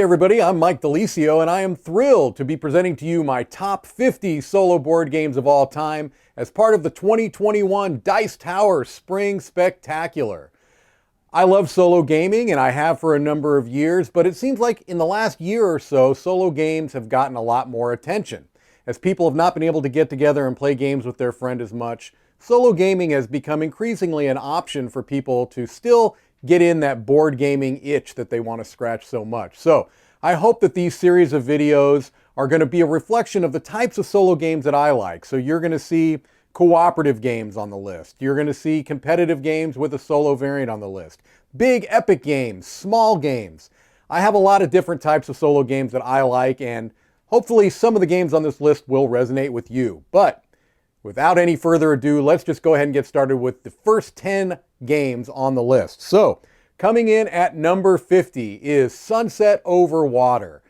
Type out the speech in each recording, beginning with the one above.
everybody, I'm Mike DiLisio, and I am thrilled to be presenting to you my top 50 solo board games of all time as part of the 2021 Dice Tower Spring Spectacular. I love solo gaming, and I have for a number of years, but it seems like in the last year or so, solo games have gotten a lot more attention. As people have not been able to get together and play games with their friend as much, solo gaming has become increasingly an option for people to still get in that board gaming itch that they want to scratch so much. So I hope that these series of videos are going to be a reflection of the types of solo games that I like. So you're going to see cooperative games on the list. You're going to see competitive games with a solo variant on the list. Big epic games, small games. I have a lot of different types of solo games that I like, and hopefully some of the games on this list will resonate with you. But without any further ado, let's just go ahead and get started with the first 10 games on the list. So, coming in at number 50 is Sunset Over Water.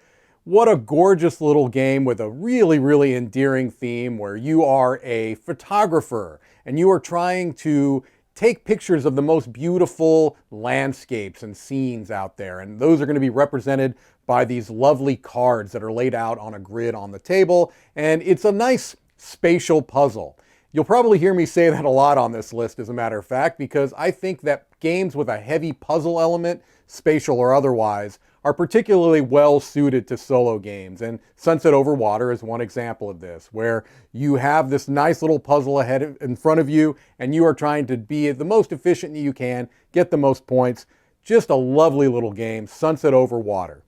What a gorgeous little game with a really endearing theme where you are a photographer and you are trying to take pictures of the most beautiful landscapes and scenes out there. And those are going to be represented by these lovely cards that are laid out on a grid on the table. And it's a nice spatial puzzle. You'll probably hear me say that a lot on this list, as a matter of fact, because I think that games with a heavy puzzle element, spatial or otherwise, are particularly well suited to solo games. And Sunset Over Water is one example of this, where you have this nice little puzzle in front of you, and you are trying to be the most efficient you can, get the most points. Just a lovely little game, Sunset Over Water.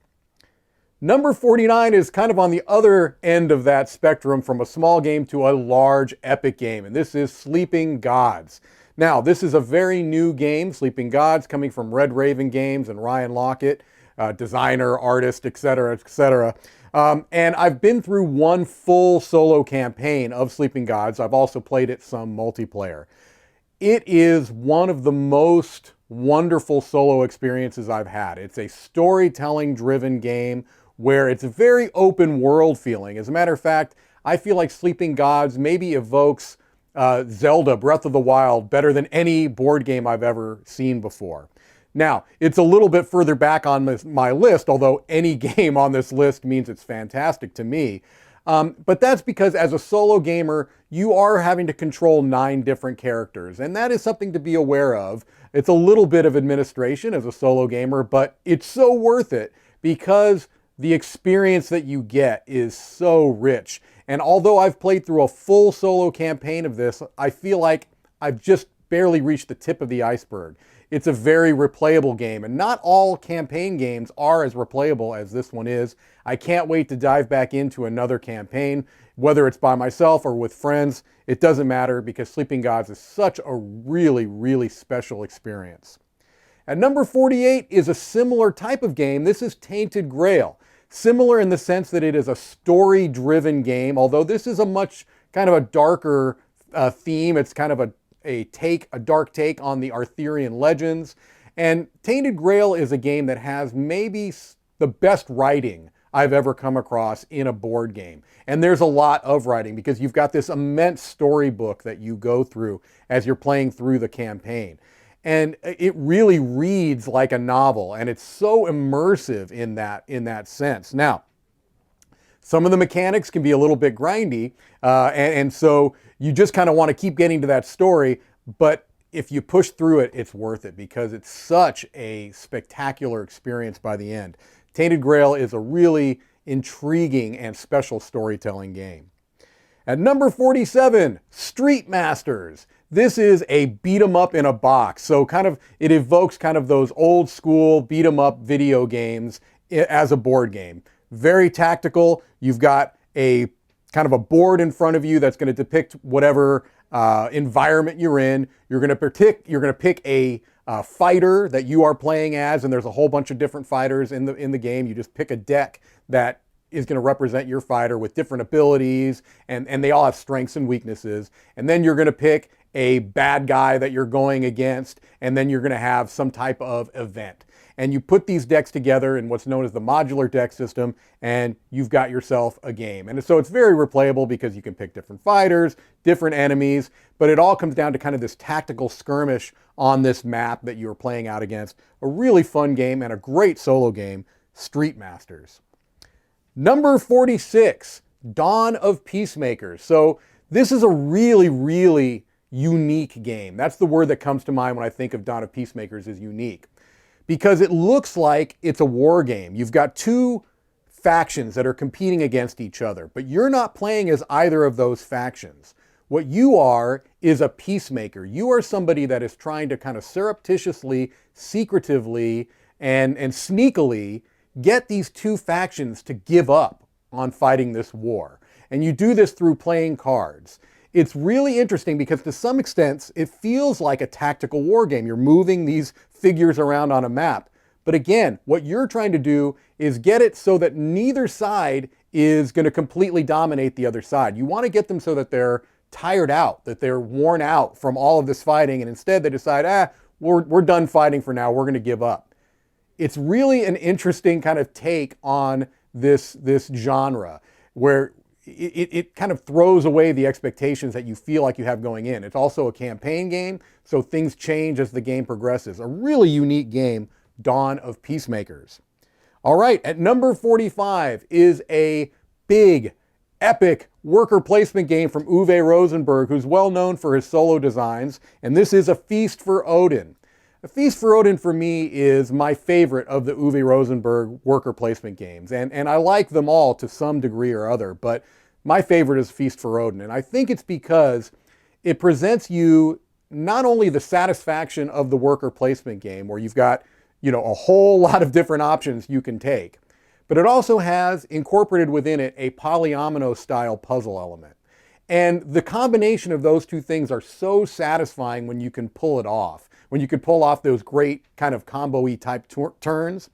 Number 49 is kind of on the other end of that spectrum, from a small game to a large epic game, and this is Sleeping Gods. Now, this is a very new game, Sleeping Gods, coming from Red Raven Games and Ryan Lockett, designer, artist, etc., etc. And I've been through one full solo campaign of Sleeping Gods. I've also played it some multiplayer. It is one of the most wonderful solo experiences I've had. It's a storytelling-driven game where it's a very open world feeling. As a matter of fact, I feel like Sleeping Gods maybe evokes Zelda Breath of the Wild better than any board game I've ever seen before. Now, it's a little bit further back on my list, although any game on this list means it's fantastic to me. But that's because as a solo gamer, you are having to control 9 different characters, and that is something to be aware of. It's a little bit of administration as a solo gamer, but it's so worth it because the experience that you get is so rich. And although I've played through a full solo campaign of this, I feel like I've just barely reached the tip of the iceberg. It's a very replayable game, and not all campaign games are as replayable as this one is. I can't wait to dive back into another campaign, whether it's by myself or with friends. It doesn't matter, because Sleeping Gods is such a really special experience. At number 48 is a similar type of game. This is Tainted Grail. Similar in the sense that it is a story-driven game, although this is a much kind of a darker theme. It's kind of a dark take on the Arthurian legends. And Tainted Grail is a game that has maybe the best writing I've ever come across in a board game. And there's a lot of writing because you've got this immense storybook that you go through as you're playing through the campaign. And it really reads like a novel, and it's so immersive in that sense. Now, some of the mechanics can be a little bit grindy, and so you just kind of want to keep getting to that story, but if you push through it, it's worth it because it's such a spectacular experience by the end. Tainted Grail is a really intriguing and special storytelling game. At number 47, Street Masters. This is a beat 'em up in a box. So it evokes kind of those old school beat 'em up video games as a board game. Very tactical. You've got a kind of a board in front of you that's going to depict whatever environment you're in. You're going to pick a fighter that you are playing as, and there's a whole bunch of different fighters in the game. You just pick a deck that is going to represent your fighter with different abilities, and they all have strengths and weaknesses. And then you're going to pick a bad guy that you're going against, and then you're going to have some type of event. And you put these decks together in what's known as the modular deck system, and you've got yourself a game. And so it's very replayable because you can pick different fighters, different enemies, but it all comes down to kind of this tactical skirmish on this map that you're playing out against. A really fun game and a great solo game, Street Masters. Number 46, Dawn of Peacemakers. So this is a really, really unique game. That's the word that comes to mind when I think of Dawn of Peacemakers, is unique. Because it looks like it's a war game. You've got two factions that are competing against each other, but you're not playing as either of those factions. What you are is a peacemaker. You are somebody that is trying to kind of surreptitiously, secretively, and sneakily get these two factions to give up on fighting this war. And you do this through playing cards. It's really interesting because to some extent, it feels like a tactical war game. You're moving these figures around on a map. But again, what you're trying to do is get it so that neither side is going to completely dominate the other side. You want to get them so that they're tired out, that they're worn out from all of this fighting, and instead they decide, we're done fighting for now, we're going to give up. It's really an interesting kind of take on this genre, where it kind of throws away the expectations that you feel like you have going in. It's also a campaign game, so things change as the game progresses. A really unique game, Dawn of Peacemakers. All right, at number 45 is a big, epic worker placement game from Uwe Rosenberg, who's well known for his solo designs, and this is A Feast for Odin. A Feast for Odin for me is my favorite of the Uwe Rosenberg worker placement games, and I like them all to some degree or other, but my favorite is Feast for Odin, and I think it's because it presents you not only the satisfaction of the worker placement game, where you've got a whole lot of different options you can take, but it also has incorporated within it a polyomino style puzzle element. And the combination of those two things are so satisfying when you can pull it off, when you can pull off those great kind of combo-y type turns.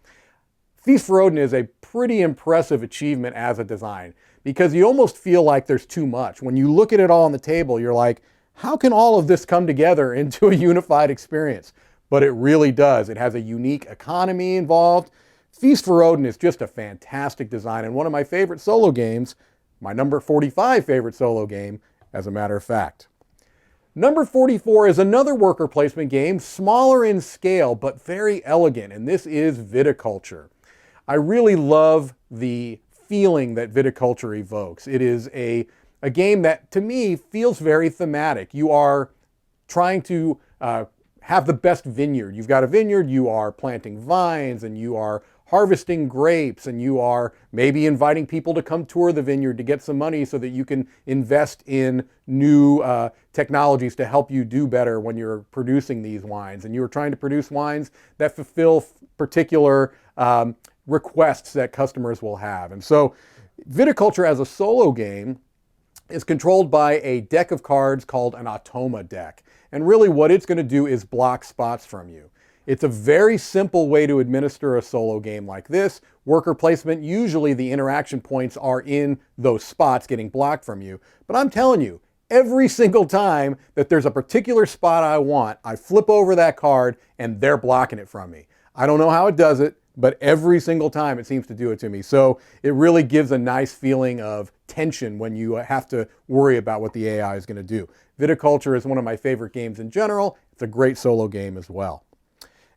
Feast for Odin is a pretty impressive achievement as a design, because you almost feel like there's too much. When you look at it all on the table, you're like, how can all of this come together into a unified experience? But it really does. It has a unique economy involved. Feast for Odin is just a fantastic design and one of my favorite solo games, my number 45 favorite solo game, as a matter of fact. Number 44 is another worker placement game, smaller in scale, but very elegant, and this is Viticulture. I really love the feeling that Viticulture evokes. It is a game that, to me, feels very thematic. You are trying to have the best vineyard. You've got a vineyard, you are planting vines, and you are harvesting grapes, and you are maybe inviting people to come tour the vineyard to get some money so that you can invest in new technologies to help you do better when you're producing these wines. And you are trying to produce wines that fulfill particular requests that customers will have. And so Viticulture as a solo game is controlled by a deck of cards called an Automa deck. And really what it's going to do is block spots from you. It's a very simple way to administer a solo game like this. Worker placement, usually the interaction points are in those spots getting blocked from you. But I'm telling you, every single time that there's a particular spot I want, I flip over that card and they're blocking it from me. I don't know how it does it, but every single time it seems to do it to me. So it really gives a nice feeling of tension when you have to worry about what the AI is going to do. Viticulture is one of my favorite games in general. It's a great solo game as well.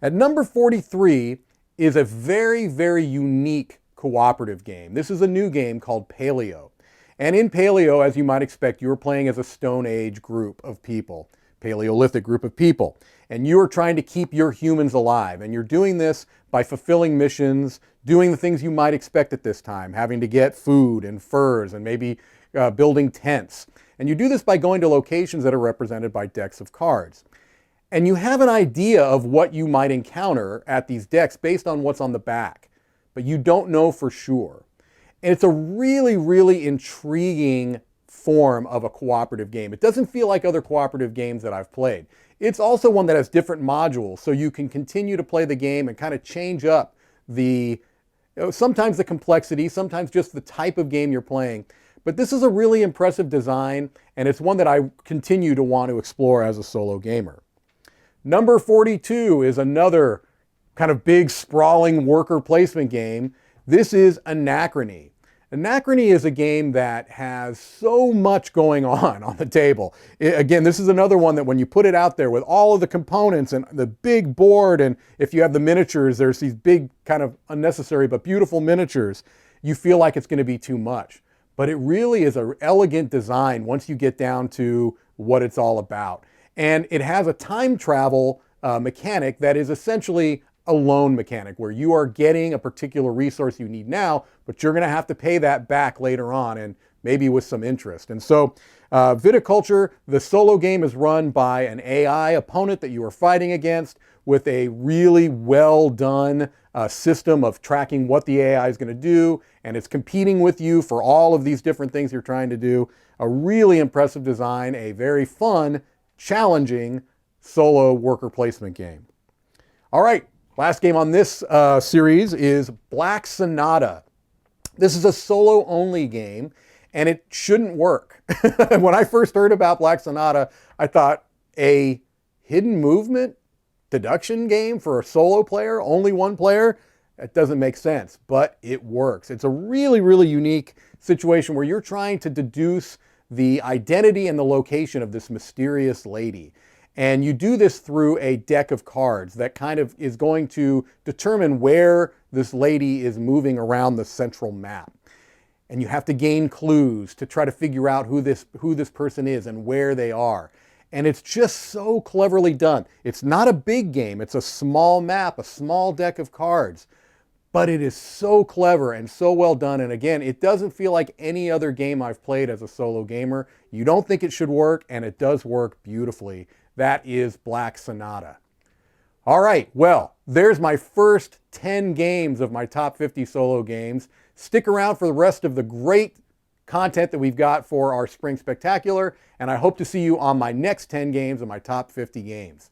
At number 43 is a very, very unique cooperative game. This is a new game called Paleo. And in Paleo, as you might expect, you're playing as a Stone Age group of people, Paleolithic group of people. And you are trying to keep your humans alive. And you're doing this by fulfilling missions, doing the things you might expect at this time, having to get food and furs and maybe building tents. And you do this by going to locations that are represented by decks of cards. And you have an idea of what you might encounter at these decks based on what's on the back, but you don't know for sure. And it's a really, really intriguing form of a cooperative game. It doesn't feel like other cooperative games that I've played. It's also one that has different modules, so you can continue to play the game and kind of change up sometimes the complexity, sometimes just the type of game you're playing. But this is a really impressive design, and it's one that I continue to want to explore as a solo gamer. Number 42 is another kind of big, sprawling worker placement game. This is Anachrony. Anachrony is a game that has so much going on the table. Again, this is another one that when you put it out there with all of the components and the big board, and if you have the miniatures, there's these big kind of unnecessary but beautiful miniatures, you feel like it's going to be too much. But it really is an elegant design once you get down to what it's all about. And it has a time travel mechanic that is essentially a loan mechanic where you are getting a particular resource you need now, but you're going to have to pay that back later on, and maybe with some interest. And so Viticulture, the solo game, is run by an AI opponent that you are fighting against with a really well done system of tracking what the AI is going to do, and it's competing with you for all of these different things you're trying to do. A really impressive design, a very fun, challenging solo worker placement game. All right, last game on this series is Black Sonata. This is a solo-only game, and it shouldn't work. When I first heard about Black Sonata, I thought, a hidden movement deduction game for a solo player, only one player? That doesn't make sense, but it works. It's a really, really unique situation where you're trying to deduce the identity and the location of this mysterious lady. And you do this through a deck of cards that kind of is going to determine where this lady is moving around the central map. And you have to gain clues to try to figure out who this person is and where they are. And it's just so cleverly done. It's not a big game. It's a small map, a small deck of cards. But it is so clever and so well done. And again, it doesn't feel like any other game I've played as a solo gamer. You don't think it should work, and it does work beautifully. That is Black Sonata. All right, well, there's my first 10 games of my top 50 solo games. Stick around for the rest of the great content that we've got for our Spring Spectacular, and I hope to see you on my next 10 games of my top 50 games.